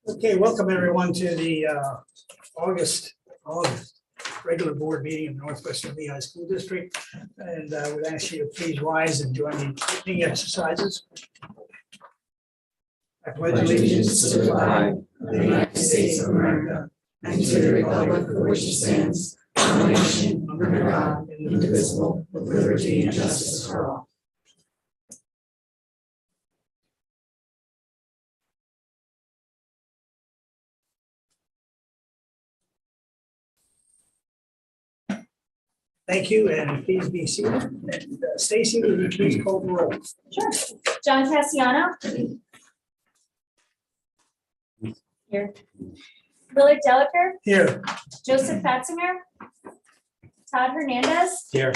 Okay, welcome everyone to the August regular board meeting of Northwestern Lehigh School District. And I would ask you to please rise and join the exercises. I pledge allegiance to the flag of the United States of America and to the republic for which it stands, one nation, under God, indivisible, with liberty and justice for all. Thank you, and please be seated. And Stacy, will you please call the roll? Sure. John Cassiano. Here. Willard Delaker. Here. Joseph Fatzinger. Todd Hernandez. Here.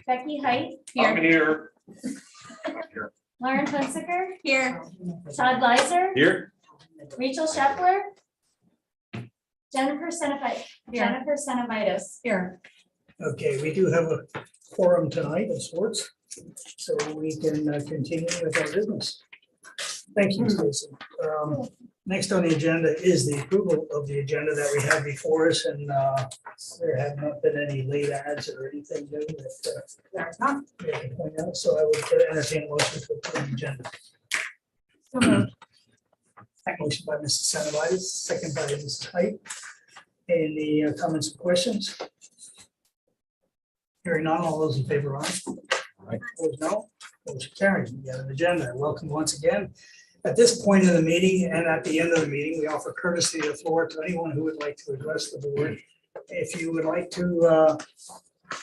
Becky Height. I'm here. Lauren Hunsaker. Here. Todd Leiser. Here. Rachel Shepler. Jennifer Senevitis. Here. Okay, we do have a quorum tonight of sorts, so we can continue with our business. Thank you, Stacy. Next on the agenda is the approval of the agenda that we have before us, and there have not been any late ads or anything new that we have to point out, so I would entertain a motion to approve the agenda. So moved. Motion by Mrs. Senevitis, second by Mrs. Height. Any comments or questions? Hearing none, all those in favor, aye. Opposed, no. Motion carried. We have an agenda. Welcome once again. At this point in the meeting and at the end of the meeting, we offer courtesy of the floor to anyone who would like to address the board. If you would like to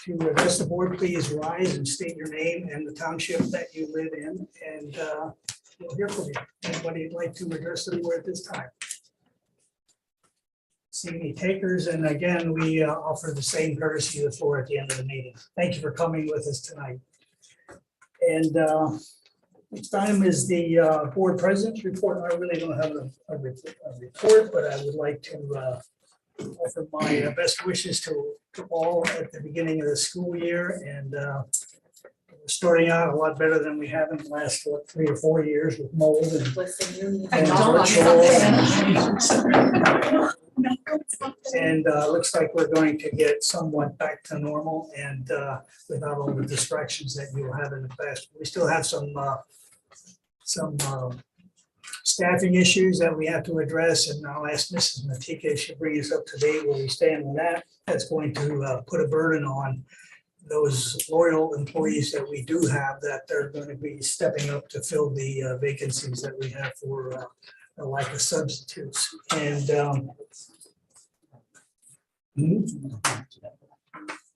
address the board, please rise and state your name and the township that you live in, and we'll hear from you. Anybody would like to address the board at this time? See any takers, and again, we offer the same courtesy of the floor at the end of the meeting. Thank you for coming with us tonight. And next time is the board president's report. I really don't have a report, but I would like to offer my best wishes to all at the beginning of the school year, and starting out a lot better than we have in the last 3 or 4 years with mold and virtual. And looks like we're going to get somewhat back to normal and without all the distractions that you'll have in the past. We still have some staffing issues that we have to address, and I'll ask Mrs. Matika if she'll bring us up to date where we stand with that. That's going to put a burden on those loyal employees that we do have, that they're going to be stepping up to fill the vacancies that we have for a lack of substitutes. And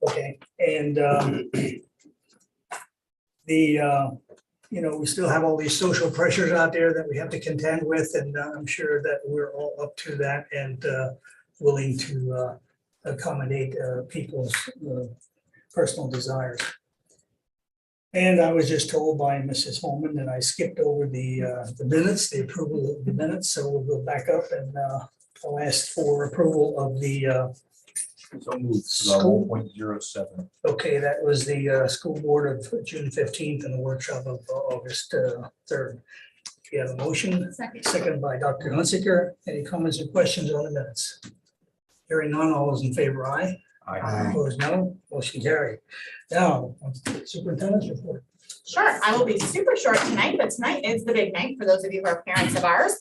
okay, and we still have all these social pressures out there that we have to contend with, and I'm sure that we're all up to that and willing to accommodate people's personal desires. And I was just told by Mrs. Holman that I skipped over the minutes, the approval of the minutes, so we'll go back up and I'll ask for approval of the So moved. School. 1.07. okay, that was the school board of June 15th and the workshop of August 3rd. We have a motion, second by Dr. Hunsaker. Any comments or questions on the minutes? Hearing none, all those in favor, aye. Aye. Opposed, no. Motion carried. Now, superintendent's report. Sure, I will be super short tonight, but tonight is the big night for those of you who are parents of ours.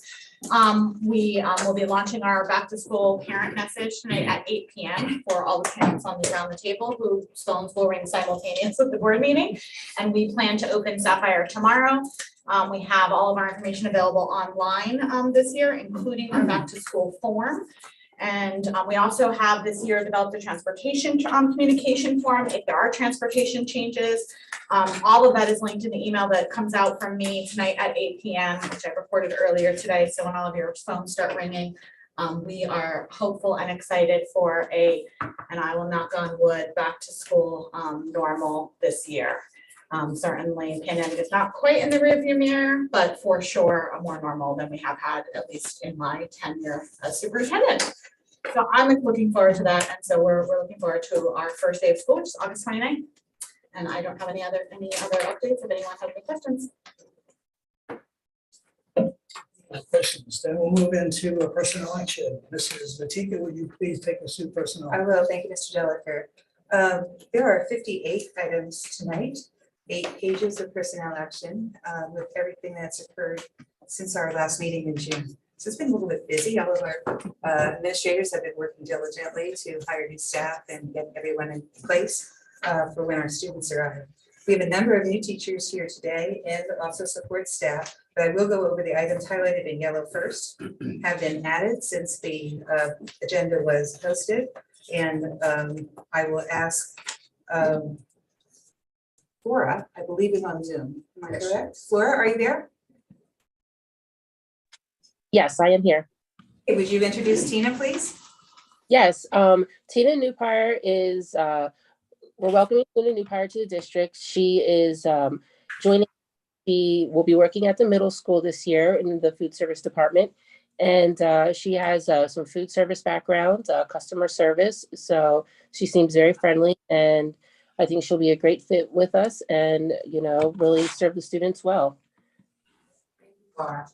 We will be launching our back to school parent message tonight at 8 p.m. for all the parents around the table whose phones will ring simultaneous with the board meeting. And we plan to open Sapphire tomorrow. We have all of our information available online this year, including our back to school form. And we also have this year developed a transportation communication form. If there are transportation changes, all of that is linked in the email that comes out from me tonight at 8 p.m., which I reported earlier today. So when all of your phones start ringing, we are hopeful and excited for and I will knock on wood, back to school normal this year. Certainly pandemic is not quite in the rearview mirror, but for sure more normal than we have had, at least in my tenure as superintendent. So I'm looking forward to that. And so we're looking forward to our first day of school, which is August 29th. And I don't have any other updates if anyone has any questions. Questions? Then we'll move into a personnel action. Mrs. Vatika, would you please take us through personnel? I will, thank you, Mr. Jellifer. There are 58 items tonight, 8 pages of personnel action with everything that's occurred since our last meeting in June. So it's been a little bit busy. All of our administrators have been working diligently to hire new staff and get everyone in place for when our students arrive. We have a number of new teachers here today and also support staff, but I will go over the items highlighted in yellow first, have been added since the agenda was posted. And I will ask Flora, I believe is on Zoom. Am I correct? Flora, are you there? Yes, I am here. Okay, would you introduce Tina, please? Yes, Tina Newpire is, we're welcoming Tina Newpire to the district. She is joining, she will be working at the middle school this year in the food service department. And she has some food service background, customer service. So she seems very friendly, and I think she'll be a great fit with us and, you know, really serve the students well. Flora.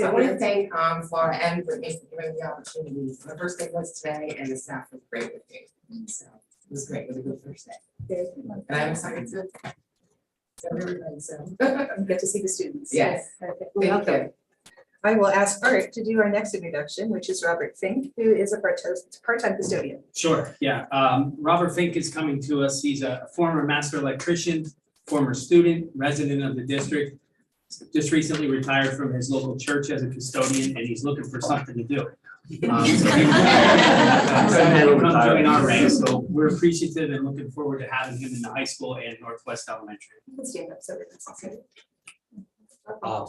I want to thank Flora and Brittany for giving me the opportunity. My first day was today and the staff was great with me. And so it was great. It was a good first day. And I'm excited to everybody, so. Get to see the students. Yes. Okay, Thank you. I will ask Art to do our next introduction, which is Robert Fink, who is a part-time custodian. Sure, yeah. Robert Fink is coming to us. He's a former master electrician, former student, resident of the district. Just recently retired from his local church as a custodian, and he's looking for something to do. So he'll come join our ranks, so we're appreciative and looking forward to having him in the high school and Northwest Elementary. You can stand up so we can see you.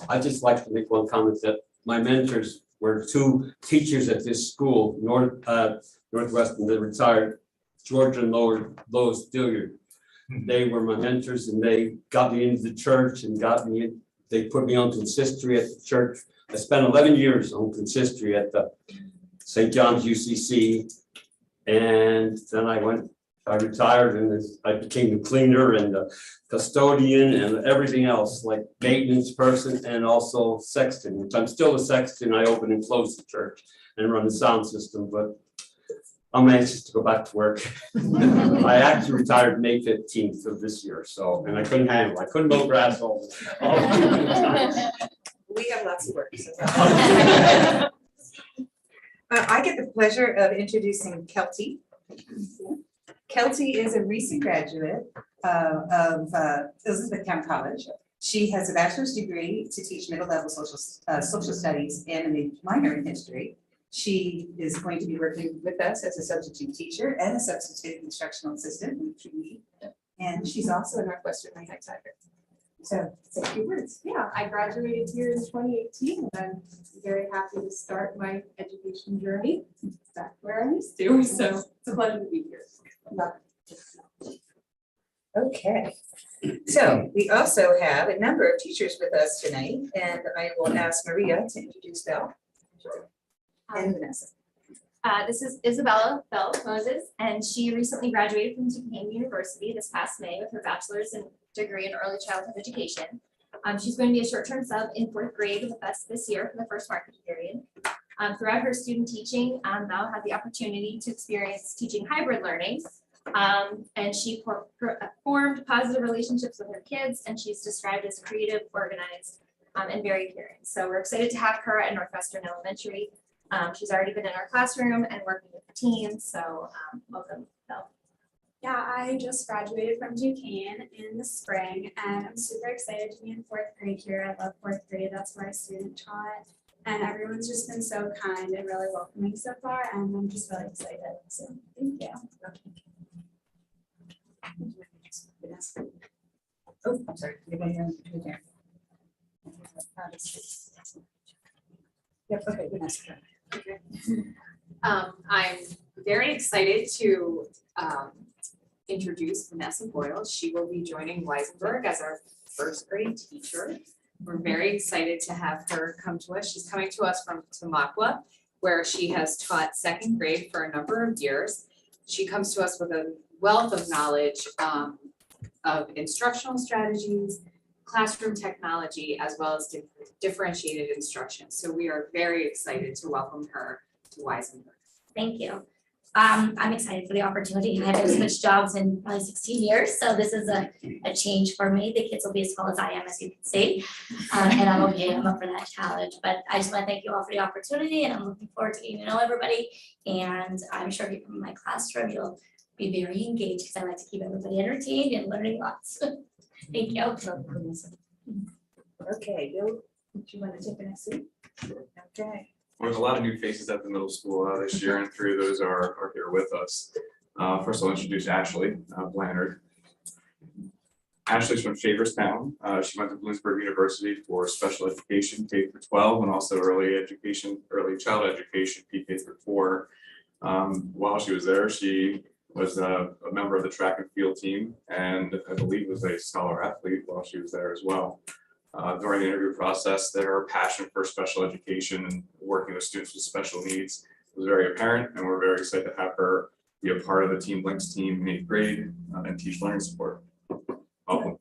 I'd just like to make one comment that my mentors were 2 teachers at this school, Northwestern, they retired, George and Lois Dilliard. They were my mentors and they got me into the church and they put me on consistory at the church. I spent 11 years on consistory at the St. John's UCC. And then I retired and I became the cleaner and the custodian and everything else, like maintenance person and also sexton, which I'm still a sexton. I open and close the church and run the sound system, but I'm anxious to go back to work. I actually retired May 15th of this year, so, and I couldn't handle it. I couldn't mow grass all the time. We have lots of work. So. I get the pleasure of introducing Kelty. Kelty is a recent graduate of Elizabethtown College. She has a bachelor's degree to teach middle level social studies and a minor in history. She is going to be working with us as a substitute teacher and a substitute instructional assistant, which we need. And she's also a Northwestern High Tiger. So say a few words. Yeah, I graduated here in 2018 and I'm very happy to start my education journey back where I'm used to. So it's a pleasure to be here. Okay, so we also have a number of teachers with us tonight, and I will ask Maria to introduce Belle and Vanessa. This is Isabella Bell Moses, and she recently graduated from Duquesne University this past May with her bachelor's degree in early childhood education. She's going to be a short-term sub in 4th grade with us this year for the first market period. Throughout her student teaching, Belle had the opportunity to experience teaching hybrid learning, and she formed positive relationships with her kids, and she's described as creative, organized, and very caring. So we're excited to have her at Northwestern Elementary. She's already been in our classroom and working with the team, so welcome, Belle. Yeah, I just graduated from Duquesne in the spring and I'm super excited to be in 4th grade here. I love 4th grade, that's where I student taught. And everyone's just been so kind and really welcoming so far, and I'm just really excited. So thank you. Oh, I'm sorry. Yep, okay, Vanessa. I'm very excited to introduce Vanessa Boyle. She will be joining Weisenberg as our 1st grade teacher. We're very excited to have her come to us. She's coming to us from Tamaqua, where she has taught 2nd grade for a number of years. She comes to us with a wealth of knowledge of instructional strategies, classroom technology as well as differentiated instruction. So we are very excited to welcome her to Weisenberg. Thank you. I'm excited for the opportunity. I haven't switched jobs in probably 16 years, so this is a change for me. The kids will be as tall as I am, as you can see. And I'm okay, I'm up for that challenge. But I just want to thank you all for the opportunity, and I'm looking forward to getting to know everybody. And I'm sure people in my classroom, you'll be very engaged because I like to keep everybody entertained and learning lots. Thank you. Okay, Bill, do you want to take the next seat? Okay. There's a lot of new faces at the middle school this year, and three of those are here with us. First, I'll introduce Ashley Blanchard. Ashley's from Favorstown. She went to Bloomsburg University for special education, K through 12, and also early child education, PK through 4. While she was there, she was a member of the track and field team, and I believe was a scholar athlete while she was there as well. During the interview process, their passion for special education and working with students with special needs was very apparent, and we're very excited to have her be a part of the Team Blinks team in 8th grade and teach learning support. Welcome.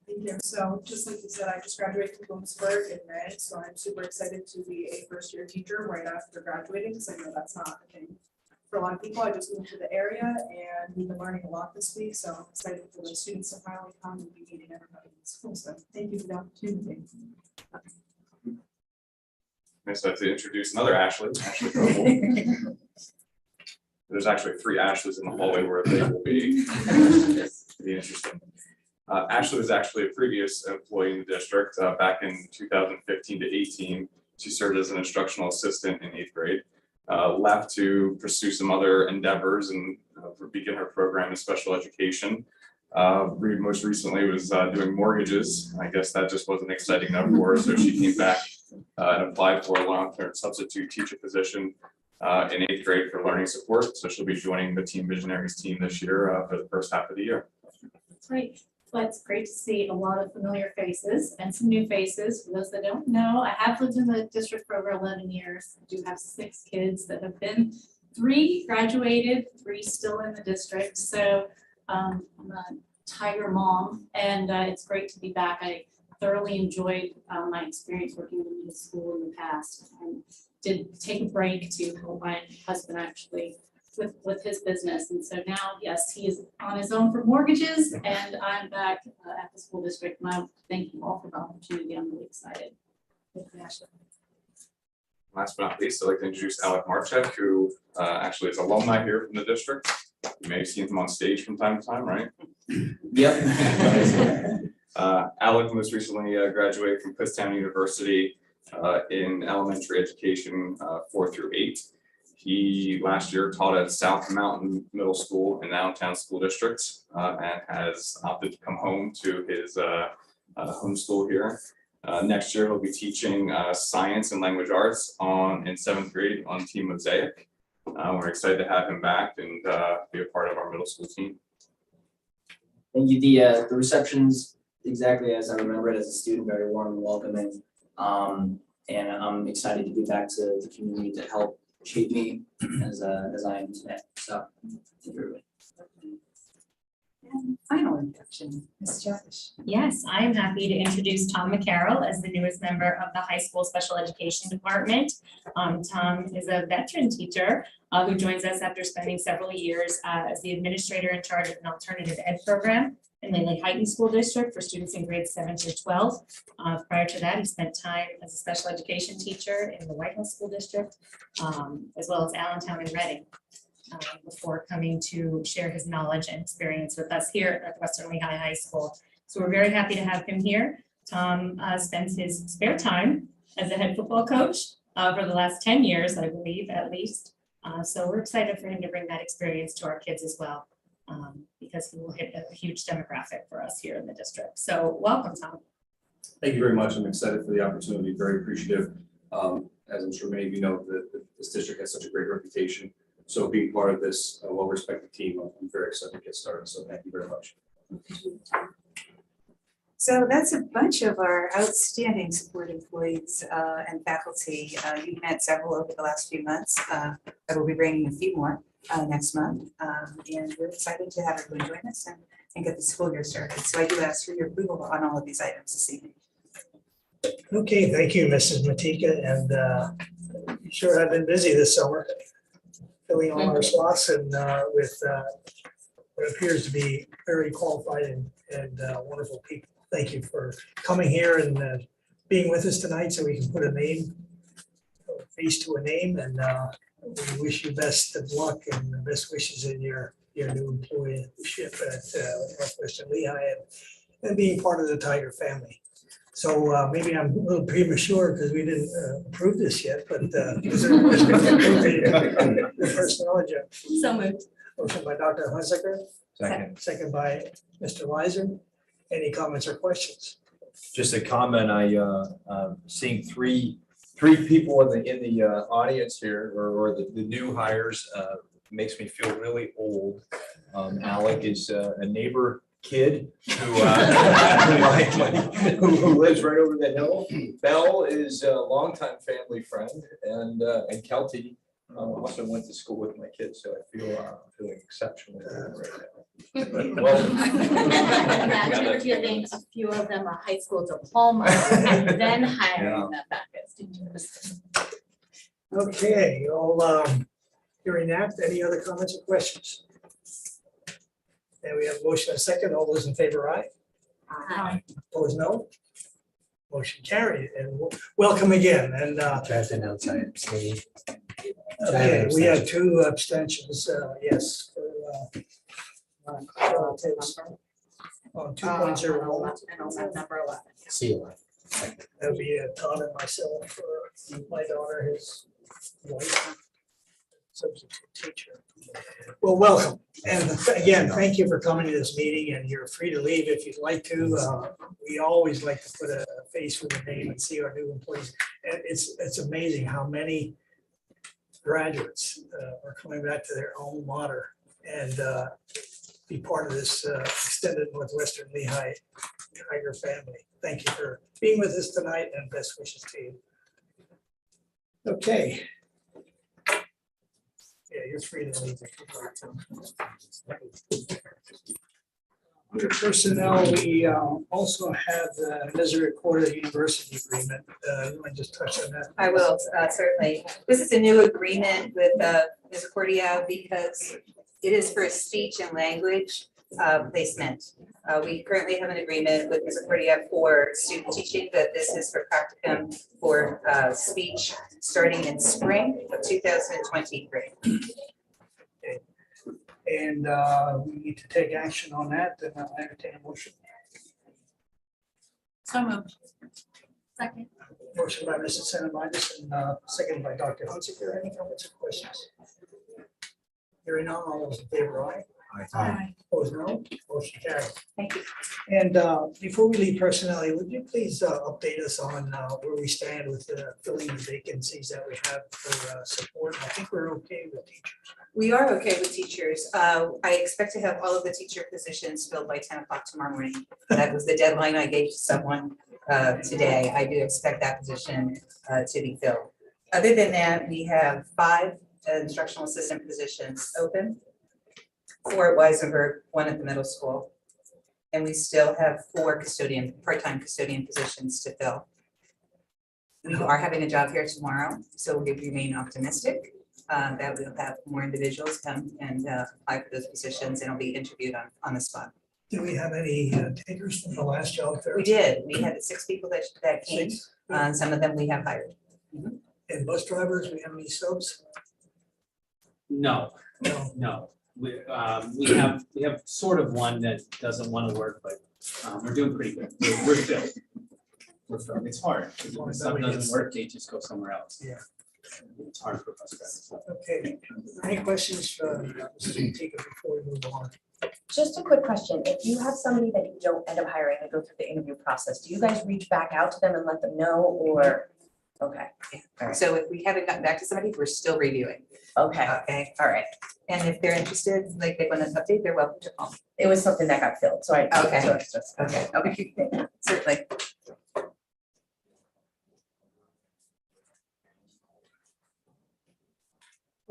Thank you. So just like you said, I just graduated from Bloomsburg in May, so I'm super excited to be a first-year teacher right after graduating, because I know that's not a thing for a lot of people. I just moved to the area and we've been learning a lot this week, so I'm excited for the students to finally come and be meeting everybody in school. So thank you for the opportunity. Nice to introduce another Ashley. Ashley Crowell. There's actually 3 Ashleys in the hallway where they will be. It'll be interesting. Ashley was actually a previous employee in the district back in 2015 to 18. She served as an instructional assistant in 8th grade. Left to pursue some other endeavors and begin her program in special education. Most recently was doing mortgages. I guess that just wasn't exciting enough for her, so she came back and applied for a long-term substitute teacher position in 8th grade for learning support. So she'll be joining the Team Visionaries team this year for the first half of the year. Great. Well, it's great to see a lot of familiar faces and some new faces. For those that don't know, I have lived in the district for over 11 years. I do have 6 kids that have been 3 graduated, 3 still in the district. So I'm a tiger mom, and it's great to be back. I thoroughly enjoyed my experience working in the middle school in the past, and did take a break to help my husband actually with his business. And so now, yes, he is on his own for mortgages, and I'm back at the school district. And I thank you all for the opportunity. I'm really excited. Thank you, Ashley. Last but not least, I'd like to introduce Alec Marchette, who actually is alumni here from the district. You may have seen him on stage from time to time, right? Yep. Alec most recently graduated from Kutztown University in elementary education 4 through 8. He last year taught at South Mountain Middle School in Allentown School District and has opted to come home to his home school here. Next year, he'll be teaching science and language arts in 7th grade on Team Mosaic. We're excited to have him back and be a part of our middle school team. Thank you. The reception's exactly as I remember it as a student, very warm and welcoming. And I'm excited to be back to the community to help shape me as I am today. So thank you, everybody. And final introduction, Ms. Josh. Yes, I am happy to introduce Tom Mccarroll as the newest member of the high school special education department. Tom is a veteran teacher who joins us after spending several years as the administrator in charge of an alternative ed program in Langley Heights School District for students in grades 7 to 12. Prior to that, he spent time as a special education teacher in the White House School District, as well as Allentown and Reading. Before coming to share his knowledge and experience with us here at Western Lehigh High School. So we're very happy to have him here. Tom spends his spare time as a head football coach for the last 10 years, I believe, at least. So we're excited for him to bring that experience to our kids as well, because he will hit a huge demographic for us here in the district. So welcome, Tom. Thank you very much. I'm excited for the opportunity, very appreciative. As I'm sure many of you know, this district has such a great reputation. So being part of this well-respected team, I'm very excited to get started. So thank you very much. So that's a bunch of our outstanding support employees and faculty. You've met several over the last few months. I will be bringing a few more. next month. And we're excited to have everyone join us and get the school year started. So I do ask for your approval on all of these items this evening. Okay, thank you, Mrs. Matika, and you sure have been busy this summer, filling all our slots and with what appears to be very qualified and wonderful people. Thank you for coming here and being with us tonight so we can put a name, a face to a name, and we wish you best of luck and the best wishes in your new employee-ship at Northwestern Lehigh and being part of the Tiger family. So maybe I'm a little premature because we didn't approve this yet, but is there a motion to approve the personnel agenda? So moved. Motion by Dr. Hunsaker, Second. second by Mr. Weiser. Any comments or questions? Just a comment, seeing three people in the audience here, or the new hires, makes me feel really old. Alec is a neighbor kid who lives right over the hill. Belle is a longtime family friend, and Kelty also went to school with my kids, so I feel feeling exceptionally good right now. Well, Imagine if you're giving a few of them a high school diploma and then hiring them back as teachers. Okay, all hearing that, any other comments or questions? And we have a motion and a second. All those in favor, aye? Aye. Opposed, no? Motion carried, and welcome again, and okay, we have two abstentions, yes. On 2.0. And on number 11. see you. That'll be Todd and myself, for my daughter, his wife, substitute teacher. Well, welcome, and again, thank you for coming to this meeting, and you're free to leave if you'd like to. We always like to put a face with a name and see our new employees, and it's amazing how many graduates are coming back to their alma mater and be part of this extended Northwestern Lehigh Tiger family. Thank you for being with us tonight, and best wishes to you. Okay. Yeah, you're free to leave. Under personnel, we also have the Misericordia University agreement. You want to just touch on that? I will, certainly. This is a new agreement with Misericordia because it is for speech and language placement. We currently have an agreement with Misericordia for student teaching, but this is for practicum for speech starting in spring of 2023. And we need to take action on that, and I'll entertain a motion. So moved. Second. Motion by Mrs. Sanamidis and second by Dr. Hunsaker. Any comments or questions? Hearing none, all those in favor, aye? Aye. Opposed, no? Motion carried. Thank you. And before we leave personnel, would you please update us on where we stand with filling the vacancies that we have for support? I think we're okay with teachers. We are okay with teachers. I expect to have all of the teacher positions filled by 10 o'clock tomorrow morning. That was the deadline I gave to someone today. I do expect that position to be filled. Other than that, we have 5 instructional assistant positions open, 4 at Weisenberg, 1 at the middle school. And we still have 4 part-time custodian positions to fill. We are having a job fair tomorrow, so we remain optimistic that we'll have more individuals come and apply for those positions, and will be interviewed on the spot. Do we have any takers from the last job fair? We did. We had 6 people that came. 6. Some of them we have hired. And bus drivers, we have any subs? No, No. we have sort of one that doesn't want to work, but we're doing pretty good. We're filled. We're filled. It's hard. If some doesn't work, they just go somewhere else. Yeah. It's hard for bus drivers. Okay. Any questions for Mrs. Matika before we move on? Just a quick question. If you have somebody that you don't end up hiring and go through the interview process, do you guys reach back out to them and let them know, or? Okay. All right. So if we haven't gotten back to somebody, we're still reviewing. Okay. Okay. All right. And if they're interested, like they want an update, they're welcome to call. It was something that got filled, so I. Okay. so it's just- Okay. Okay. Certainly.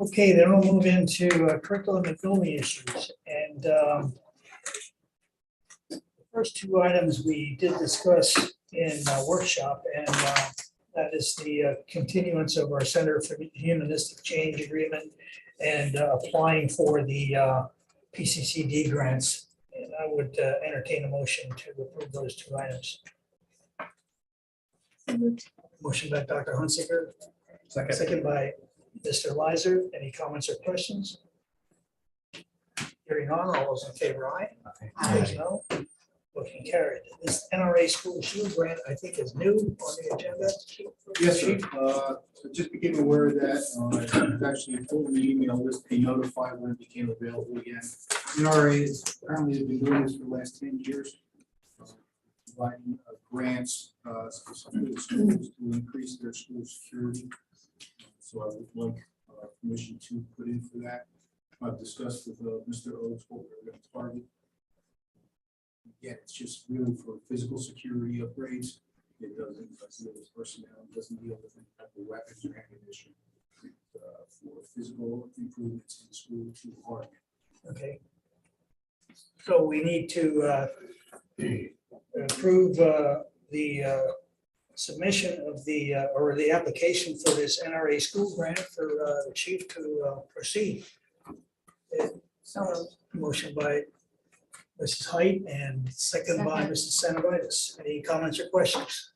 Okay, then we'll move into curriculum and building issues. And the first two items we did discuss in workshop, and that is the continuance of our Center for Humanistic Change Agreement and applying for the PCCD grants. And I would entertain a motion to approve those two items. Motion by Dr. Hunsicker. Second by Mr. Lizer. Any comments or questions? Hearing none, all those in favor, aye. Opposed, no. Motion carried. This NRA school shoe grant, I think, is new on the agenda. Yes, sir. So just became aware of that. I've actually told the email list to notify when it became available again. NRA is apparently has been doing this for the last 10 years. Providing grants specifically to schools to increase their school security. So I would like permission to put in for that. I've discussed with Mr. Oates what we're going to target. Again, it's just really for physical security upgrades. It doesn't deal with personnel, it doesn't deal with any type of weapons or ammunition. For physical improvements in the school to harden. Okay. So we need to approve the submission of the, or the application for this NRA school grant for the chief to proceed. So motion by Mrs. Height and second by Mrs. Cenobitis. Any comments or questions?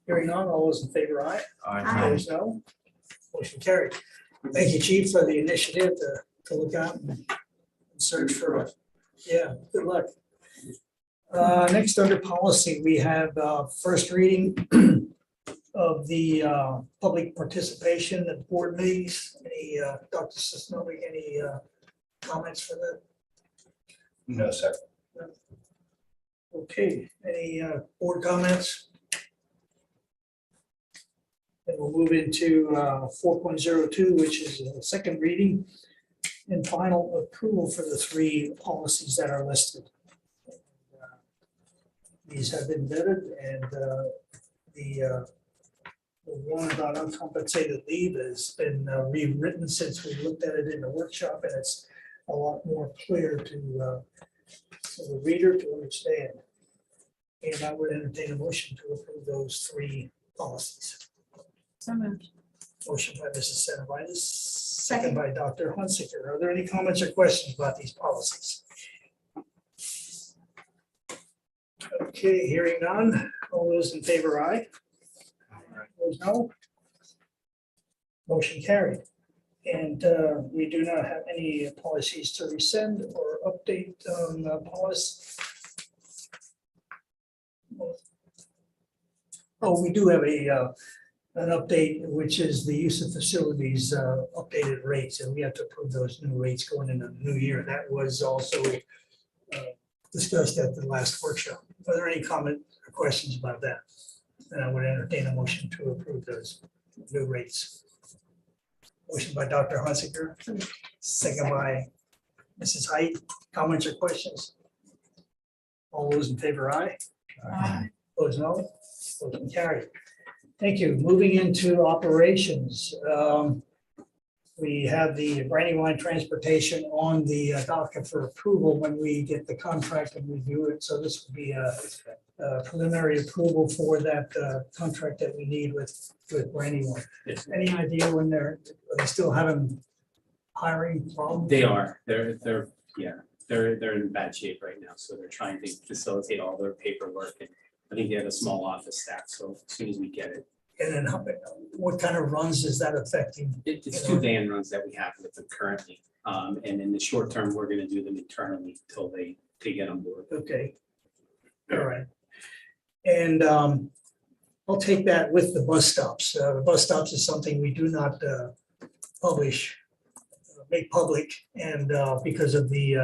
Hearing none, all those in favor, aye. Opposed, no. Motion carried. Thank you, chief, for the initiative to look out and search for, yeah, good luck. Next, under policy, we have first reading of the public participation at board meetings. Any, Dr. Sisnowik, any comments for that? No, sir. Okay, any board comments? And we'll move into 4.02, which is a second reading and final approval for the three policies that are listed. These have been vetted, and the one about uncompensated leave has been rewritten since we looked at it in the workshop, and it's a lot more clear to the reader to understand. And I would entertain a motion to approve those three policies. So moved. Motion by Mrs. Cenobitis, second by Dr. Hunsicker. Are there any comments or questions about these policies? Okay, hearing none. All those in favor, aye. Those no. Motion carried. And we do not have any policies to rescind or update on policy. Oh, we do have an update, which is the use of facilities updated rates, and we have to approve those new rates going into the new year. That was also discussed at the last workshop. Are there any comment or questions about that? And I would entertain a motion to approve those new rates. Motion by Dr. Hunsicker, second by Mrs. Height. Comments or questions? All those in favor, aye. Aye. Opposed, no. Motion carried. Thank you. Moving into operations. We have the Brandywine Transportation on the docket for approval when we get the contract and review it. So this will be a preliminary approval for that contract that we need with Brandywine. Yes. Any idea when are they still having hiring problems? They are, they're in bad shape right now, so they're trying to facilitate all their paperwork, and I think they have a small office staff, so as soon as we get it. And then what kind of runs is that affecting? It's two van runs that we have with them currently, and in the short term, we're gonna do them internally until they get on board. Okay. All right. And I'll take that with the bus stops. The bus stops is something we do not make public, and because of the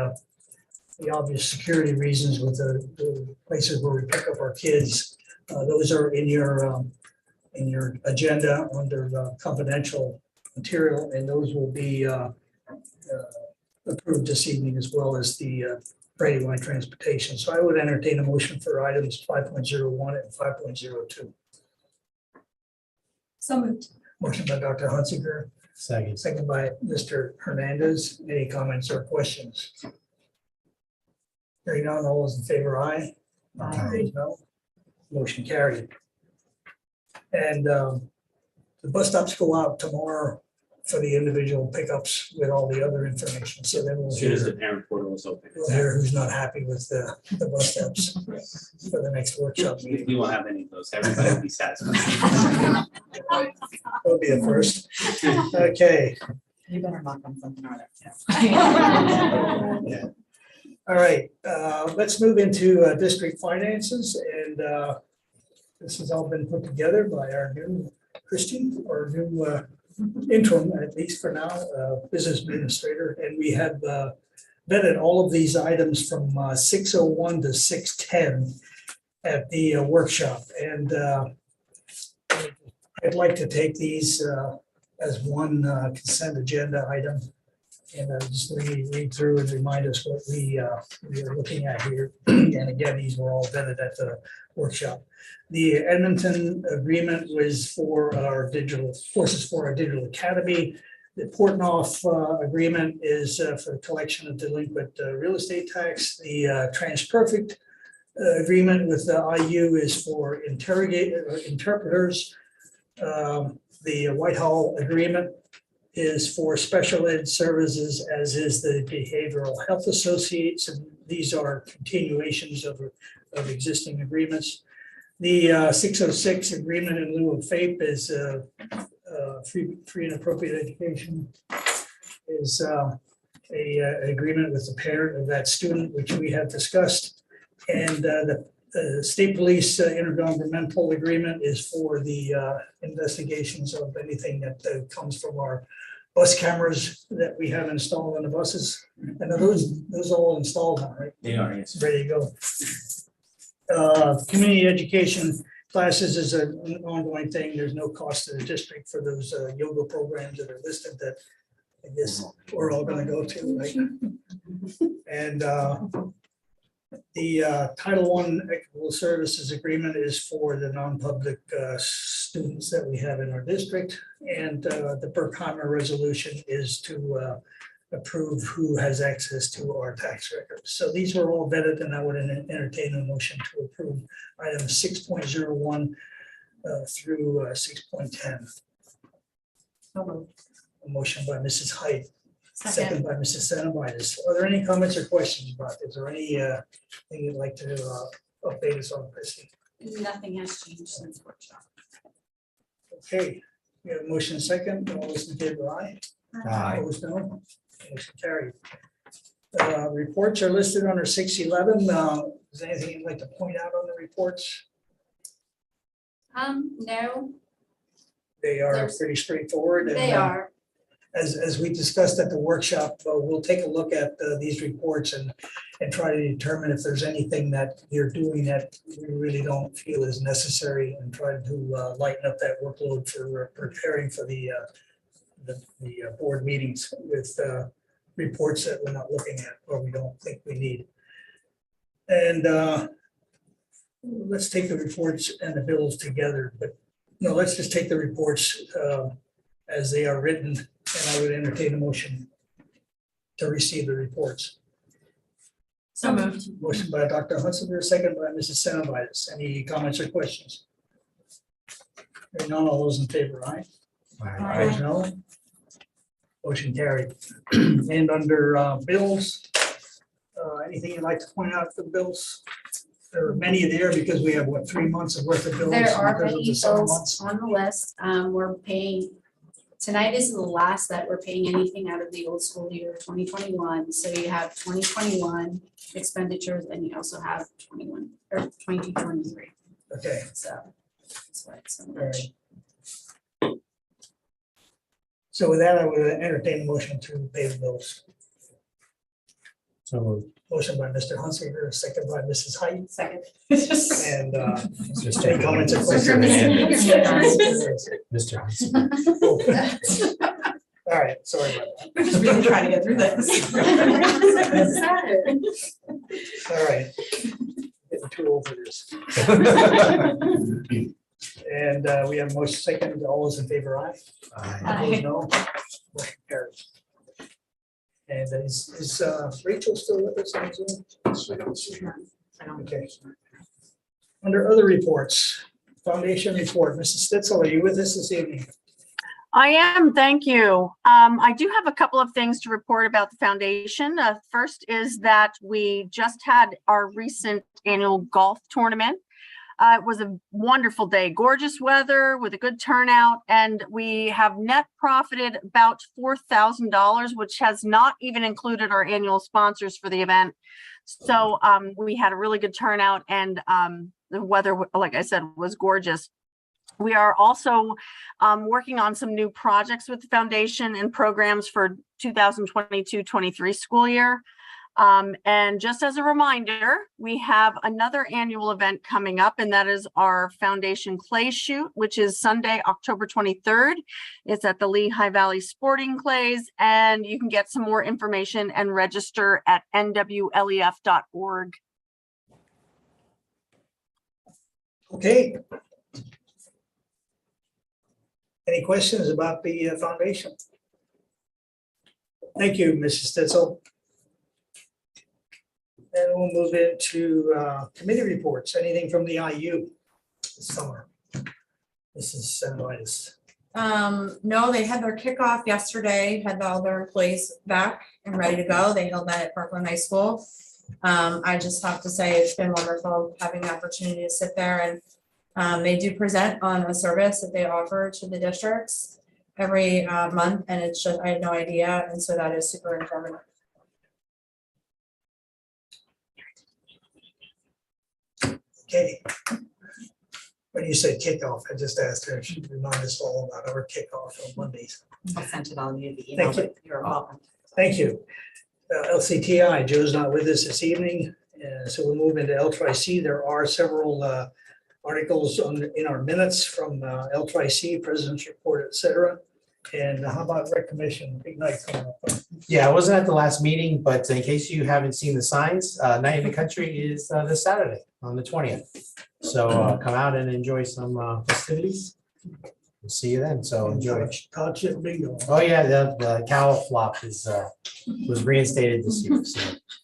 obvious security reasons with the places where we pick up our kids. Those are in your agenda under confidential material, and those will be approved this evening, as well as the Brandywine Transportation. So I would entertain a motion for items 5.01 and 5.02. So moved. Motion by Dr. Hunsicker, second by Mr. Hernandez. Any comments or questions? Hearing none, all those in favor, aye. Opposed, no. Motion carried. And the bus stops go out tomorrow for the individual pickups with all the other information. So then we'll As soon as the hear, parent portal is open. we'll hear who's not happy with the bus stops for the next workshop meeting. We won't have any of those. Everybody will be satisfied. That'll be a first. Okay. You better knock on something on it. Yeah. All right, let's move into district finances, and this has all been put together by our new Christian, or new interim, at least for now, business administrator, and we have vetted all of these items from 6:01 to 6:10 at the workshop, and I'd like to take these as one consent agenda item. And just read through and remind us what we are looking at here. And again, these were all vetted at the workshop. The Edmonton agreement was for our digital courses for our digital academy. The Portnoy agreement is for the collection of delinquent real estate tax. The TransPerfect agreement with the IU is for interpreters. The Whitehall agreement is for special ed services, as is the Behavioral Health Associates, and these are continuations of existing agreements. The 606 agreement in lieu of FAPE is free and appropriate education, is a agreement with the parent of that student, which we have discussed. And the state police intergovernmental agreement is for the investigations of anything that comes from our bus cameras that we have installed on the buses. And are those all installed now, right? They are, yes. Ready to go. Community education classes is an ongoing thing. There's no cost to the district for those yoga programs that are listed that I guess we're all gonna go to, right? And the Title I Equitable Services Agreement is for the non-public students that we have in our district. And the Berkheimer resolution is to approve who has access to our tax records. So these were all vetted, and I would entertain a motion to approve items 6.01 through 6.10. A motion by Mrs. Height. Second by Mrs. Cenobitis. Are there any comments or questions about this, or any thing you'd like to update us on, Christie? Nothing has changed since workshop. Okay, we have a motion and second. All those in favor, aye. Opposed, no. Motion carried. Reports are listed under 611. Is there anything you'd like to point out on the reports? No, They are pretty straightforward. And, they are. As we discussed at the workshop, we'll take a look at these reports and try to determine if there's anything that you're doing that we really don't feel is necessary, and try to lighten up that workload for preparing for the board meetings with reports that we're not looking at or we don't think we need. And let's take the reports and the bills together, but no, let's just take the reports as they are written. And I would entertain a motion to receive the reports. So moved. Motion by Dr. Hunsinger, second by Mrs. Cenobitis. Any comments or questions? Hearing none, all those in favor, aye? Opposed, no. Motion carried. And under bills, anything you'd like to point out for the bills? There are many there because we have, what, 3 months of worth of bills? There are because of the many summer bills months? on the list. We're paying, tonight is the last that we're paying anything out of the old school year, 2021. So you have 2021 expenditures, and you also have 21 or 22, 23. Okay. So that's why it's so All much. right. So with that, I would entertain a motion to pay the bills. So moved. Motion by Mr. Hunsinger, second by Mrs. Height. Second. And Just any comments or Mr. questions? Hernandez. Mr. Hunsinger. All right, sorry about that. We're just really trying to get through this. All right. Getting too old for this. And we have motion second. All those in favor, aye? Opposed, no. Motion carries. And is Rachel still with us on Zoom? Okay. Under other reports, foundation report, Mrs. Stitzel, are you with us this evening? I am, thank you. I do have a couple of things to report about the foundation. First is that we just had our recent annual golf tournament. It was a wonderful day, gorgeous weather with a good turnout, and we have net profited about $4,000, which has not even included our annual sponsors for the event. So we had a really good turnout, and the weather, like I said, was gorgeous. We are also working on some new projects with the foundation and programs for 2022-23 school year. And just as a reminder, we have another annual event coming up, and that is our foundation clay shoot, which is Sunday, October 23rd. It's at the Lehigh Valley Sporting Clays, and you can get some more information and register at nwlef.org. Okay. Any questions about the foundation? Thank you, Mrs. Stitzel. And we'll move into committee reports. Anything from the IU this summer? Mrs. Senoitis. No, they had their kickoff yesterday, had all their employees back and ready to go. They held that at Parkland High School. I just have to say it's been wonderful having the opportunity to sit there, and they do present on a service that they offer to the districts every month, and it's just, I had no idea, and so that is super informative. Okay. When you said kickoff, I just asked her if she'd remind us all about our kickoff on Mondays. I sent it all to you, the email, but you're welcome. Thank you. LCTI, Joe's not with us this evening, so we'll move into L-TRI-C. There are several articles in our minutes from L-TRI-C, President's Report, et cetera. And how about Rec Commission? Big night coming up. Yeah, I wasn't at the last meeting, but in case you haven't seen the signs, Night in the Country is this Saturday on the 20th. So come out and enjoy some festivities. We'll see you then, so enjoy. Township bingo. Oh yeah, the cow flop is was reinstated this year, so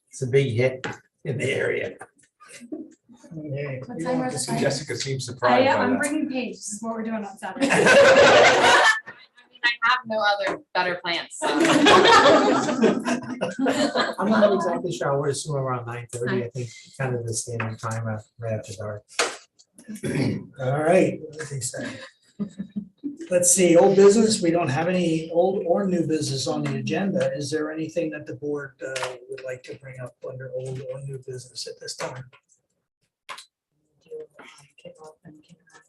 it's a big hit in the area. Okay. What time are the signs? Jessica seems surprised by I'm that. bringing Paige. This is what we're doing on Saturday. I have no other better plans, so. I'm not exactly sure. I would assume around 9:30, I think, kind of the standard time right after dark. All right. What did they say? Let's see, old business. We don't have any old or new business on the agenda. Is there anything that the board would like to bring up under old or new business at this time?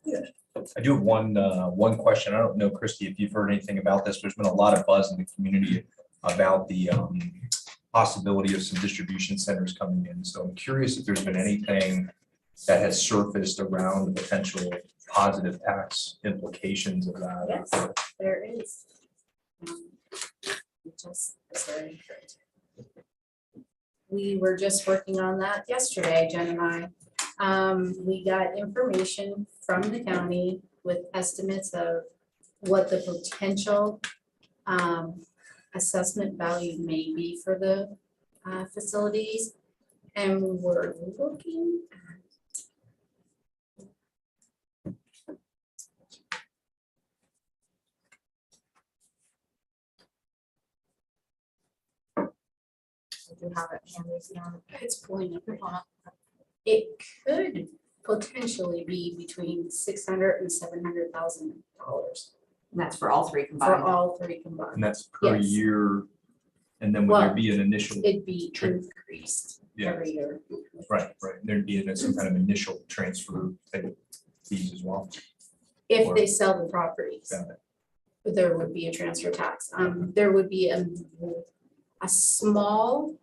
Yeah. I do have one question. I don't know, Christy, if you've heard anything about this. There's been a lot of buzz in the community about the possibility of some distribution centers coming in. So I'm curious if there's been anything that has surfaced around the potential positive tax implications of that. Yes, there is. We were just working on that yesterday, Jen and I. We got information from the county with estimates of what the potential assessment value may be for the facilities. And we're looking I do have it handy here. It's pulling up the top. It could potentially be between $600,000 and $700,000. And that's for all three For combined. all three combined. And that's per Yes. year. And then would there Well, be an initial? It'd be True. increased Yeah. every year. Right. There'd be some kind of initial transfer fees as well. If Or- they sell the properties, Got it. there would be a transfer tax. There would be a small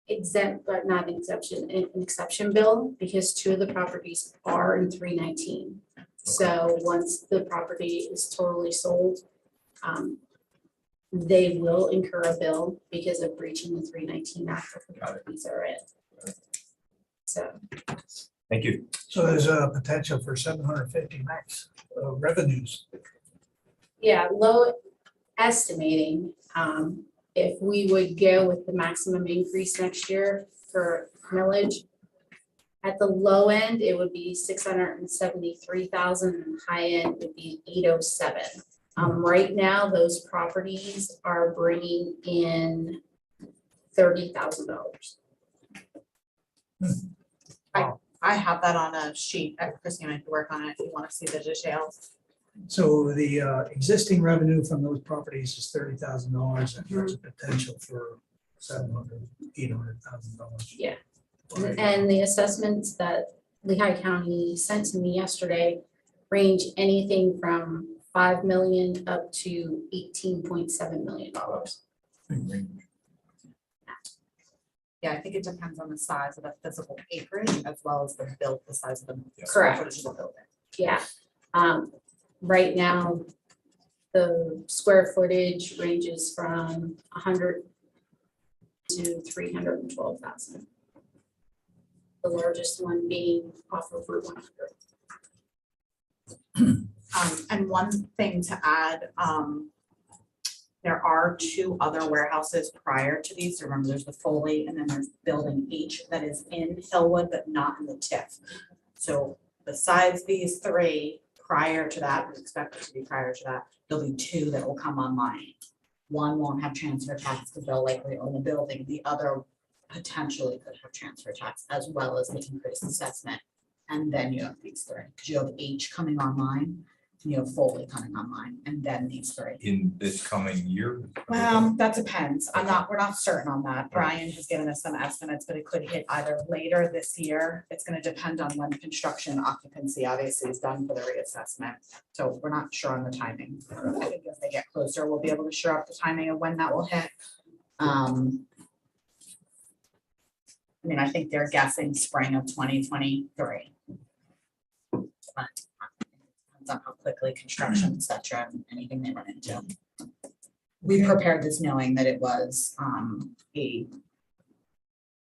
exempt, but not exception, an exception bill, because two of the properties are in 319. So once the property is totally sold, they will incur a bill because of breaching the 319 act that the properties are in. So Thank you. So there's a potential for 750 max revenues. Yeah, low estimating, if we would go with the maximum increase next year for millage. At the low end, it would be 673,000, and high end would be 807. Right now, those properties are bringing in $30,000. I have that on a sheet. Christine, I can work on it if you want to see the details. So the existing revenue from those properties is $30,000 and there's a potential for $800,000. Yeah. And the assessments that Lehigh County sent to me yesterday range anything from 5 million up to $18.7 million. Yeah, I think it depends on the size of the physical acreage as well as the size of the Correct. footage of the building. Yeah. Right now, the square footage ranges from 100 to 312,000. The largest one being off of Route 100. And one thing to add, there are 2 other warehouses prior to these. Remember, there's the Foley and then there's Building H that is in Hillwood, but not in the TIF. So besides these 3, prior to that, we expect it to be prior to that, there'll be 2 that will come online. One won't have transfer tax because they'll likely own the building. The other potentially could have transfer tax as well as the increased assessment. And then you have these 3, because you have H coming online, you have Foley coming online, and then these 3. In this coming year? That depends. We're not certain on that. Brian has given us some estimates, but it could hit either later this year. It's gonna depend on when construction occupancy obviously is done for the reassessment. So we're not sure on the timing. I think as they get closer, we'll be able to shore up the timing of when that will hit. I mean, I think they're guessing spring of 2023. Depends on how quickly construction, et cetera, and anything they run into. We prepared this knowing that it was a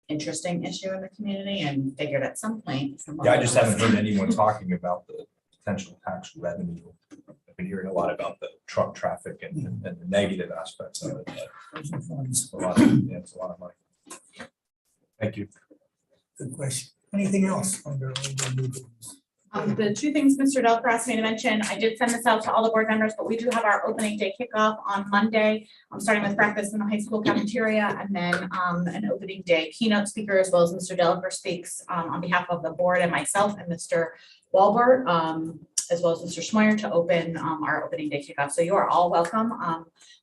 interesting issue in the community and figured at some point. Yeah, I just haven't heard anyone talking about the potential tax revenue. I've been hearing a lot about the truck traffic and the negative aspects of it. But it's a lot of money. Thank you. Good question. Anything else under old new business? The 2 things Mr. Delper asked me to mention, I did send this out to all the board members, but we do have our opening day kickoff on Monday. I'm starting with breakfast in the high school cafeteria and then an opening day keynote speaker as well as Mr. Delper speaks on behalf of the board and myself and Mr. Walbert, as well as Mr. Schmoyer to open our opening day kickoff. So you are all welcome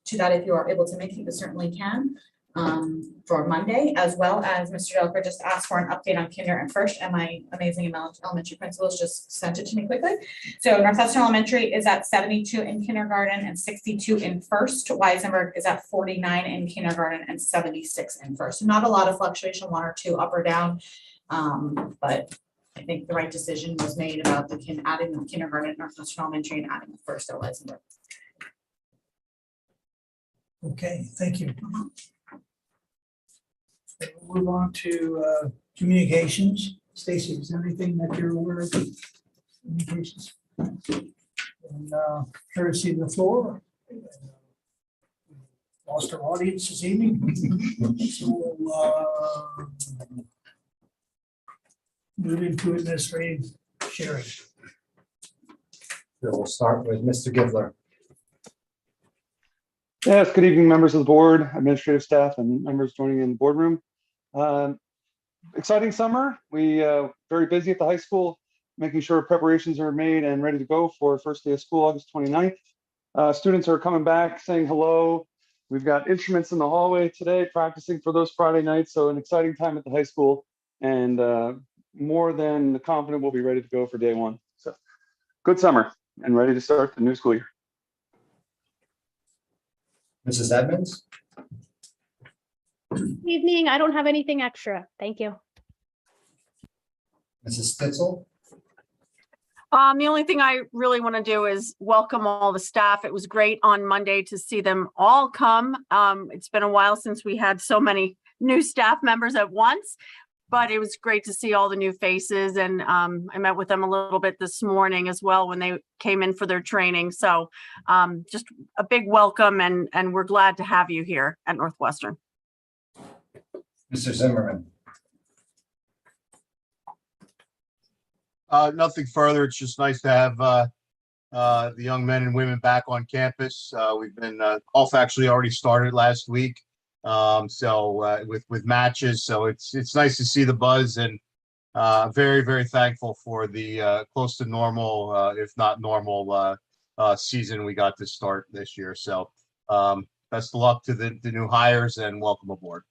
to that if you are able to make it, you certainly can. For Monday, as well as Mr. Delper just asked for an update on kinder and first, and my amazing elementary principals just sent it to me quickly. So Northwestern Elementary is at 72 in kindergarten and 62 in first. Weisenberg is at 49 in kindergarten and 76 in first. Not a lot of fluctuation, 1 or 2 up or down, but I think the right decision was made about adding the kindergarten at Northwestern Elementary and adding the first at Weisenberg. Okay, thank you. We'll move on to communications. Stacy, is there anything that you're aware of? Communications. And courtesy of the floor. Lost our audience this evening. So move into administrative sharing. We'll start with Mr. Givler. Yes, good evening, members of the board, administrative staff, and members joining in the boardroom. Exciting summer. We very busy at the high school, making sure preparations are made and ready to go for first day of school, August 29th. Students are coming back, saying hello. We've got instruments in the hallway today, practicing for those Friday nights. So an exciting time at the high school, and more than confident we'll be ready to go for day 1. So good summer and ready to start the new school year. Mrs. Edmonds? Evening, I don't have anything extra. Thank you. Mrs. Stitzel? The only thing I really want to do is welcome all the staff. It was great on Monday to see them all come. It's been a while since we had so many new staff members at once. But it was great to see all the new faces, and I met with them a little bit this morning as well when they came in for their training. So just a big welcome, and we're glad to have you here at Northwestern. Mr. Zimmerman. Nothing further. It's just nice to have the young men and women back on campus. We've been off actually already started last week. With matches, so it's nice to see the buzz, and very, very thankful for the close to normal, if not normal, season we got to start this year. So best of luck to the new hires and welcome aboard.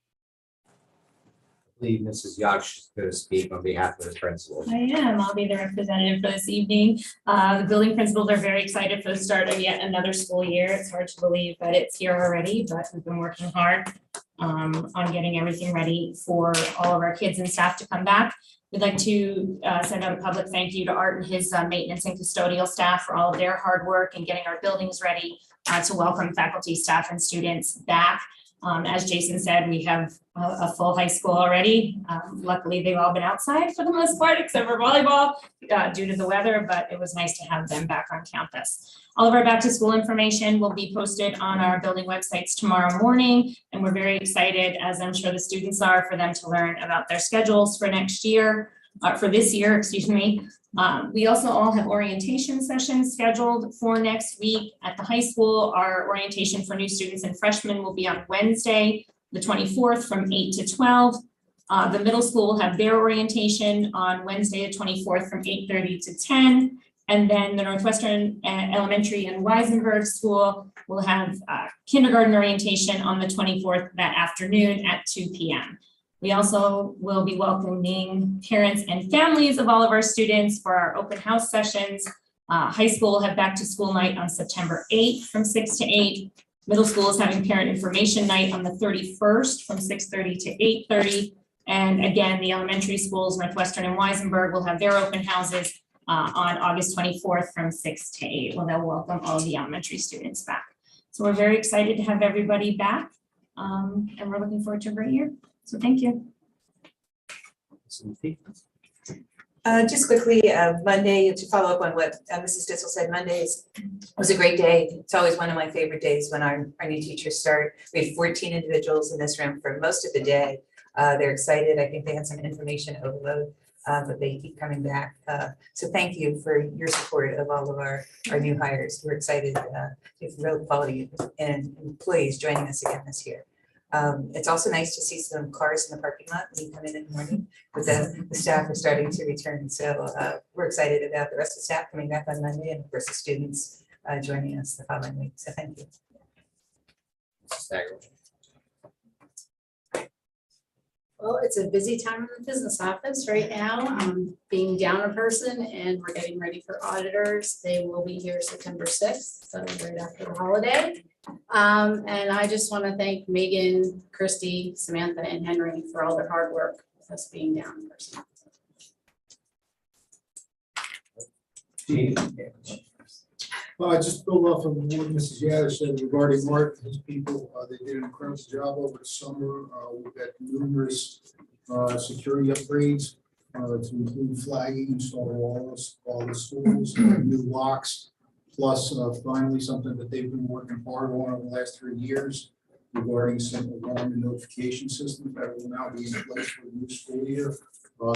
I believe Mrs. Yash is going to speak on behalf of the principals. I am. I'll be the representative for this evening. The building principals are very excited for the start of yet another school year. It's hard to believe that it's here already, but we've been working hard on getting everything ready for all of our kids and staff to come back. We'd like to send out a public thank you to Art and his maintenance and custodial staff for all of their hard work in getting our buildings ready to welcome faculty, staff, and students back. As Jason said, we have a full high school already. Luckily, they've all been outside for the most part, except for volleyball due to the weather, but it was nice to have them back on campus. All of our back to school information will be posted on our building websites tomorrow morning, and we're very excited, as I'm sure the students are, for them to learn about their schedules for next year, for this year, excuse me. We also all have orientation sessions scheduled for next week at the high school. Our orientation for new students and freshmen will be on Wednesday, the 24th from 8 to 12. The middle school will have their orientation on Wednesday, the 24th from 8:30 to 10. And then the Northwestern Elementary and Weisenberg School will have kindergarten orientation on the 24th that afternoon at 2 p.m. We also will be welcoming parents and families of all of our students for our open house sessions. High school will have back to school night on September 8th from 6 to 8. Middle school is having parent information night on the 31st from 6:30 to 8:30. And again, the elementary schools, Northwestern and Weisenberg, will have their open houses on August 24th from 6 to 8. Well, they'll welcome all of the elementary students back. So we're very excited to have everybody back, and we're looking forward to a great year. So thank you. Just quickly, Monday, to follow up on what Mrs. Dissel said, Monday was a great day. It's always one of my favorite days when our new teachers start. We had 14 individuals in this room for most of the day. They're excited. I think they had some information overload, but they keep coming back. So thank you for your support of all of our new hires. We're excited to have real quality and employees joining us again this year. It's also nice to see some cars in the parking lot when you come in the morning, but the staff are starting to return. So we're excited about the rest of the staff coming back on Monday, and of course the students joining us the following week. So thank you. Well, it's a busy time in the business office right now, being down a person, and we're getting ready for auditors. They will be here September 6th, so right after the holiday. And I just want to thank Megan, Christy, Samantha, and Henry for all their hard work with us being down in person. Just build off of what Mrs. Yatter said regarding Mark and his people. They did an incredible job over the summer. We've got numerous security upgrades to include flagging, install all the schools, new locks, plus finally something that they've been working hard on over the last 3 years regarding some alarm and notification system that will now be in place for the new school year.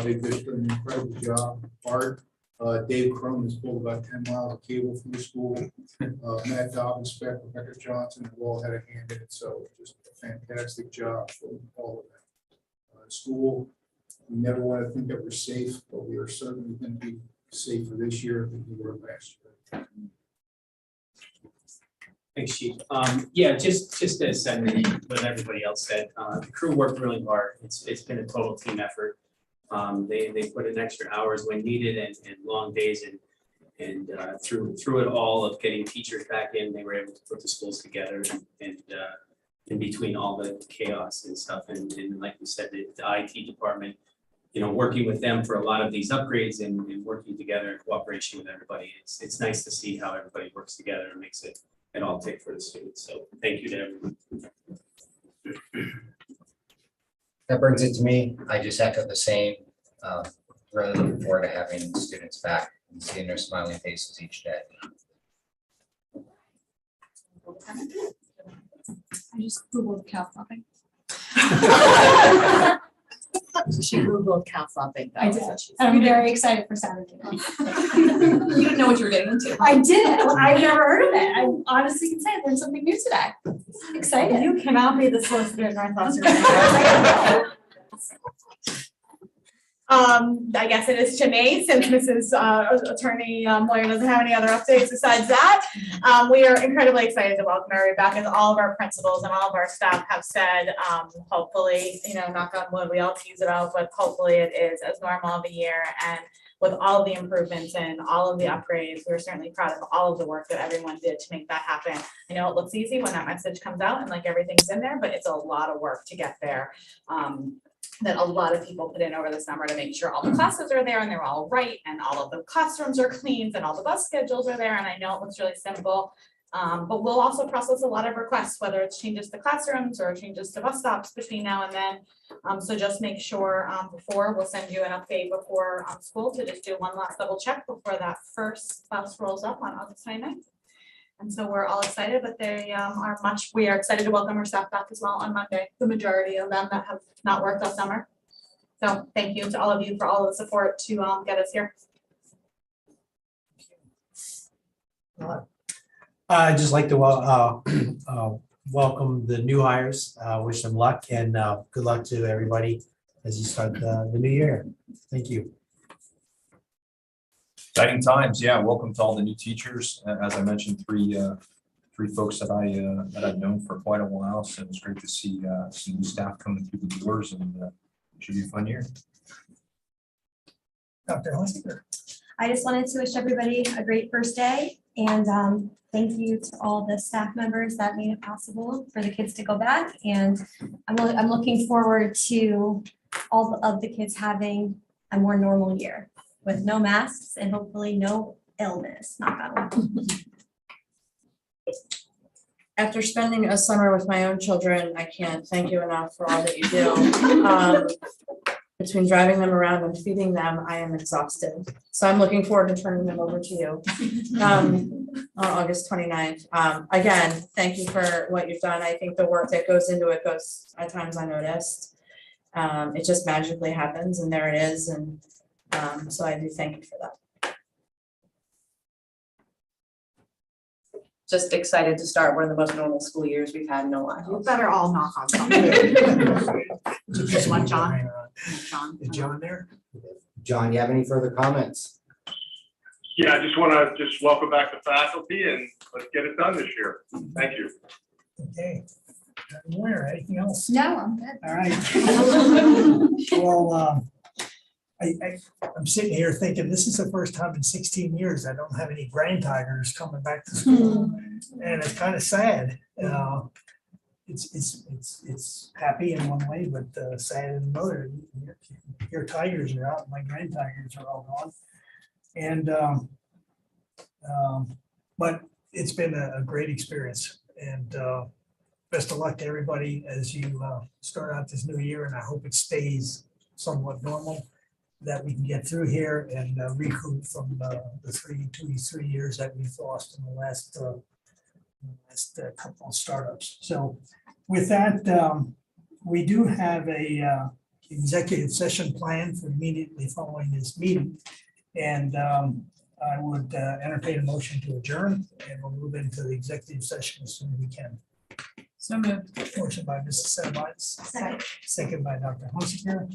They've just done an incredible job. Art. Dave Crone has pulled about 10 miles of cable from the school. Matt Dobbins, Spec, Rebecca Johnson have all had a hand in it. So just a fantastic job for all of them. School, we never want to think that we're safe, but we are certainly going to be safer this year than we were last year. Thanks, Chief. Yeah, just to send what everybody else said, the crew worked really hard. It's been a total team effort. They put in extra hours when needed and long days, and through it all of getting teachers back in, they were able to put the schools together, and in between all the chaos and stuff, and like we said, the IT department, working with them for a lot of these upgrades and working together in cooperation with everybody. It's nice to see how everybody works together and makes it all tick for the students. So thank you to everyone. That brings it to me. I just echo the same. Really looking forward to having students back and seeing their smiling faces each day. I just Googled cow flopping. She Googled cow flopping. I did. I'm very excited for Saturday. You didn't know what you were getting into. I didn't. I've never heard of it. I honestly can say I learned something new today. I'm excited. You cannot be the solicitor in Northwestern. I guess it is Janae, since Mrs. Attorney Moyer doesn't have any other updates besides that. We are incredibly excited to welcome her back, as all of our principals and all of our staff have said. Hopefully, knock on wood, we all tease it out, but hopefully it is as normal of a year. And with all of the improvements and all of the upgrades, we're certainly proud of all of the work that everyone did to make that happen. I know it looks easy when that message comes out and like everything's in there, but it's a lot of work to get there. That a lot of people put in over the summer to make sure all the classes are there and they're all right, and all of the classrooms are cleaned and all the bus schedules are there. And I know it looks really simple, but we'll also process a lot of requests, whether it's changes to classrooms or changes to bus stops between now and then. So just make sure we'll send you an update before school to just do one last double check before that first bus rolls up on August 29th. And so we're all excited, but we are excited to welcome our staff back as well on Monday, the majority of them that have not worked all summer. So thank you to all of you for all of the support to get us here. I'd just like to welcome the new hires, wish them luck, and good luck to everybody as you start the new year. Thank you. Exciting times, yeah. Welcome to all the new teachers. As I mentioned, three folks that I've known for quite a while. So it's great to see some new staff coming through the doors, and it should be a fun year. Dr. Hunsinger. I just wanted to wish everybody a great first day, and thank you to all the staff members that made it possible for the kids to go back. And I'm looking forward to all of the kids having a more normal year with no masks and hopefully no illness, knock on wood. After spending a summer with my own children, I can't thank you enough for all that you do. Between driving them around and feeding them, I am exhausted. So I'm looking forward to turning them over to you on August 29th. Again, thank you for what you've done. I think the work that goes into it goes at times unnoticed. It just magically happens, and there it is. And so I do thank you for that. Just excited to start one of the most normal school years we've had in a while. You better all knock on something. Just one, John. John. Is John there? John, you have any further comments? Yeah, I just want to welcome back the faculty, and let's get it done this year. Thank you. Okay. Moyer, anything else? No, I'm good. All right. Well, I'm sitting here thinking this is the first time in 16 years I don't have any grand tigers coming back to school, and it's kind of sad. It's happy in one way, but sad in another. Your tigers are out, my grand tigers are all gone, and but it's been a great experience, and best of luck to everybody as you start out this new year, and I hope it stays somewhat normal, that we can get through here and recoup from the 3 years that we've lost in the last couple of startups. So with that, we do have a executive session planned for immediately following this meeting. And I would entertain a motion to adjourn, and we'll move into the executive session as soon as we can. So moved. Motion by Mrs. Sedemeyes, second by Dr. Hunsinger.